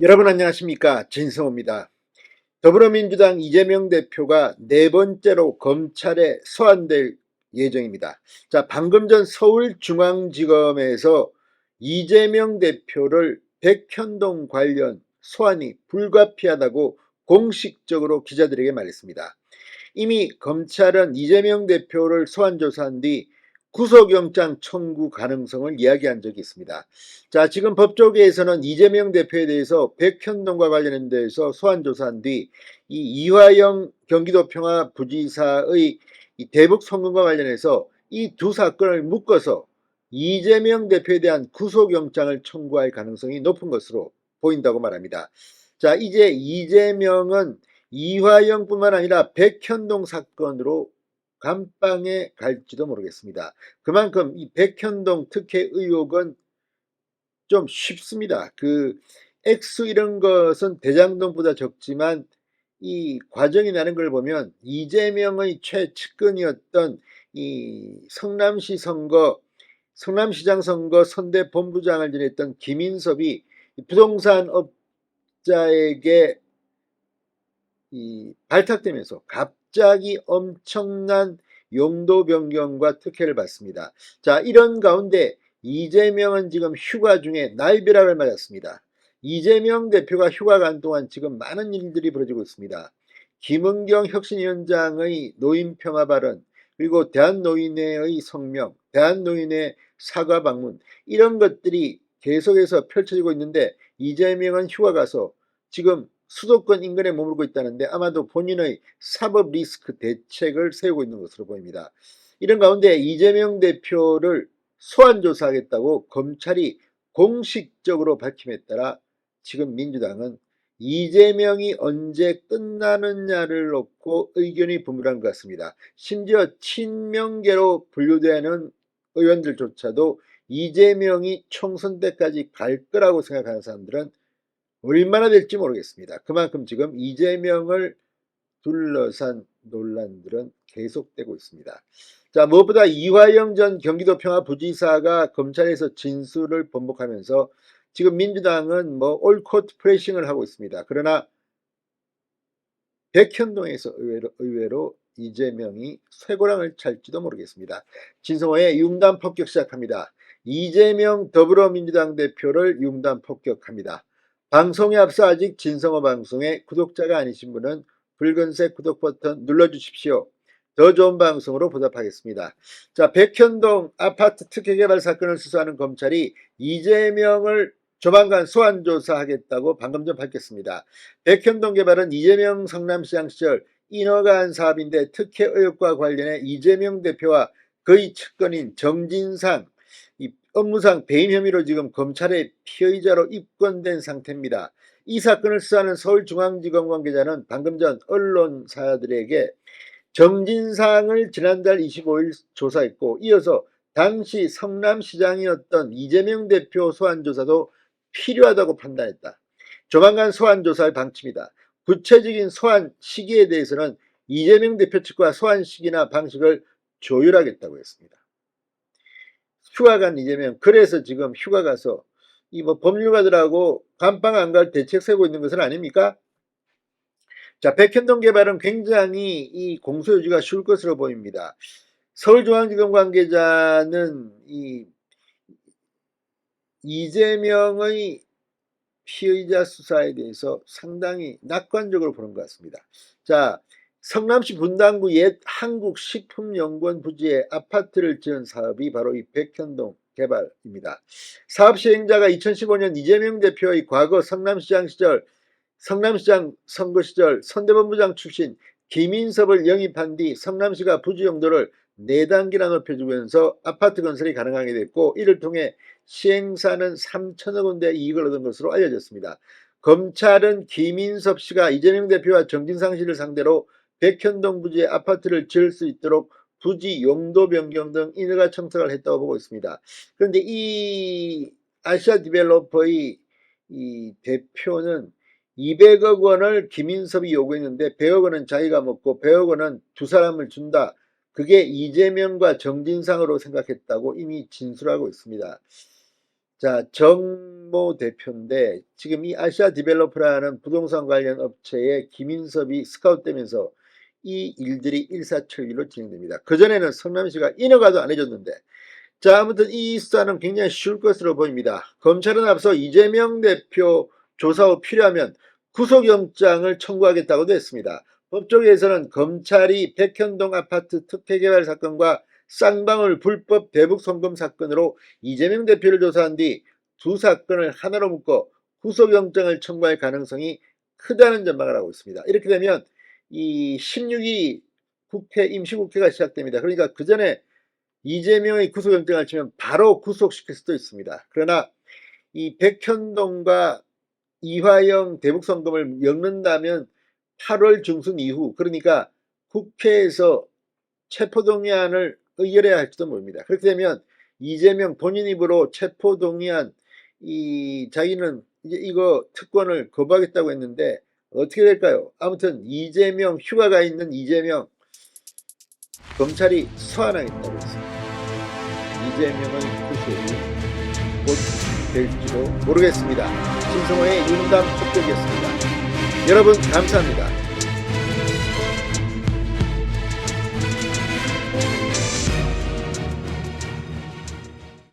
여러분 안녕하십니까, 진성호입니다. 더불어민주당 이재명 대표가 네 번째로 검찰에 소환될 예정입니다. 자, 방금 전 서울중앙지검에서 이재명 대표를 백현동 관련 소환이 불가피하다고 공식적으로 기자들에게 말했습니다. 이미 검찰은 이재명 대표를 소환 조사한 뒤 구속영장 청구 가능성을 이야기한 적이 있습니다. 자, 지금 법조계에서는 이재명 대표에 대해서 백현동과 관련돼서 소환 조사한 뒤 이 이화영 경기도 평화부지사의 이 대북 송금과 관련해서 이 두 사건을 묶어서 이재명 대표에 대한 구속영장을 청구할 가능성이 높은 것으로 보인다고 말합니다. 자, 이제 이재명은 이화영뿐만 아니라 백현동 사건으로 감방에 갈지도 모르겠습니다. 그만큼 이 백현동 특혜 의혹은 좀 쉽습니다. 액수 이런 것은 대장동보다 적지만 이 과정이 나는 걸 보면 이재명의 최측근이었던 이 성남시장 선거 선대본부장을 지냈던 김인섭이 부동산 업자에게 발탁되면서 갑자기 엄청난 용도 변경과 특혜를 받습니다. 자, 이런 가운데 이재명은 지금 휴가 중에 날벼락을 맞았습니다. 이재명 대표가 휴가 간 동안 지금 많은 일들이 벌어지고 있습니다. 김은경 혁신위원장의 노인평화 발언, 그리고 대한노인회의 성명, 대한노인회 사과 방문, 이런 것들이 계속해서 펼쳐지고 있는데 이재명은 휴가 가서 지금 수도권 인근에 머물고 있다는데 아마도 본인의 사법 리스크 대책을 세우고 있는 것으로 보입니다. 이런 가운데 이재명 대표를 소환 조사하겠다고 검찰이 공식적으로 밝힘에 따라 지금 민주당은 이재명이 언제 끝나느냐를 놓고 의견이 분분한 것 같습니다. 심지어 친명계로 분류되는 의원들조차도 이재명이 총선 때까지 갈 거라고 생각하는 사람들은 얼마나 될지 모르겠습니다. 그만큼 지금 이재명을 둘러싼 논란들은 계속되고 있습니다. 자, 무엇보다 이화영 전 경기도 평화부지사가 검찰에서 진술을 번복하면서 지금 민주당은 올코트 프레싱을 하고 있습니다. 그러나 백현동에서 의외로 이재명이 쇠고랑을 찰지도 모르겠습니다. 진성호의 융단 폭격 시작합니다. 이재명 더불어민주당 대표를 융단 폭격합니다. 방송에 앞서 아직 진성호 방송의 구독자가 아니신 분은 붉은색 구독 버튼 눌러주십시오. 더 좋은 방송으로 보답하겠습니다. 자, 백현동 아파트 특혜 개발 사건을 수사하는 검찰이 이재명을 조만간 소환 조사하겠다고 방금 전 밝혔습니다. 백현동 개발은 이재명 성남시장 시절 인허가한 사업인데 특혜 의혹과 관련해 이재명 대표와 그의 측근인 정진상 이 업무상 배임 혐의로 지금 검찰의 피의자로 입건된 상태입니다. 이 사건을 수사하는 서울중앙지검 관계자는 방금 전 언론사들에게 정진상을 지난달 25일 조사했고, 이어서 당시 성남시장이었던 이재명 대표 소환 조사도 필요하다고 판단했다. 조만간 소환 조사할 방침이다. 구체적인 소환 시기에 대해서는 이재명 대표 측과 소환 시기나 방식을 조율하겠다고 했습니다. 휴가 간 이재명, 그래서 지금 휴가 가서 법률가들하고 감방 안 갈 대책 세우고 있는 것은 아닙니까? 자, 백현동 개발은 굉장히 이 공소유지가 쉬울 것으로 보입니다. 서울중앙지검 관계자는 이재명의 피의자 수사에 대해서 상당히 낙관적으로 보는 것 같습니다. 자, 성남시 분당구 옛 한국식품연구원 부지에 아파트를 지은 사업이 바로 이 백현동 개발입니다. 사업 시행자가 2015년 이재명 대표의 과거 성남시장 선거 시절 선대본부장 출신 김인섭을 영입한 뒤 성남시가 부지 용도를 4단계나 높여주면서 아파트 건설이 가능하게 됐고, 이를 통해 시행사는 3천억 원대 이익을 얻은 것으로 알려졌습니다. 검찰은 김인섭 씨가 이재명 대표와 정진상 씨를 상대로 백현동 부지에 아파트를 지을 수 있도록 부지 용도 변경 등 인허가 청탁을 했다고 보고 있습니다. 그런데 이 아시아 디벨로퍼의 이 대표는 200억 원을 김인섭이 요구했는데 100억 원은 자기가 먹고 100억 원은 두 사람을 준다. 그게 이재명과 정진상으로 생각했다고 이미 진술하고 있습니다. 자, 정모 대표인데 지금 이 아시아 디벨로퍼라는 부동산 관련 업체에 김인섭이 스카웃되면서 이 일들이 일사천리로 진행됩니다. 그전에는 성남시가 인허가도 안 해줬는데, 자, 아무튼 이 수사는 굉장히 쉬울 것으로 보입니다. 검찰은 앞서 이재명 대표 조사 후 필요하면 구속영장을 청구하겠다고도 했습니다. 법조계에서는 검찰이 백현동 아파트 특혜개발 사건과 쌍방울 불법 대북 송금 사건으로 이재명 대표를 조사한 뒤 두 사건을 하나로 묶어 구속영장을 청구할 가능성이 크다는 전망을 하고 있습니다. 이렇게 되면 이 16일 국회 임시국회가 시작됩니다. 그러니까 그 전에 이재명의 구속영장을 치면 바로 구속시킬 수도 있습니다. 그러나 이 백현동과 이화영 대북송금을 엮는다면 8월 중순 이후, 그러니까 국회에서 체포동의안을 의결해야 할지도 모릅니다. 그렇게 되면 이재명 본인 입으로 체포동의안, 자기는 이제 이거 특권을 거부하겠다고 했는데 어떻게 될까요? 아무튼 이재명, 휴가가 있는 이재명 검찰이 소환하겠다고 했습니다. 이재명의 구속이 곧 될지도 모르겠습니다. 신성호의 윤담 폭격이었습니다. 여러분 감사합니다.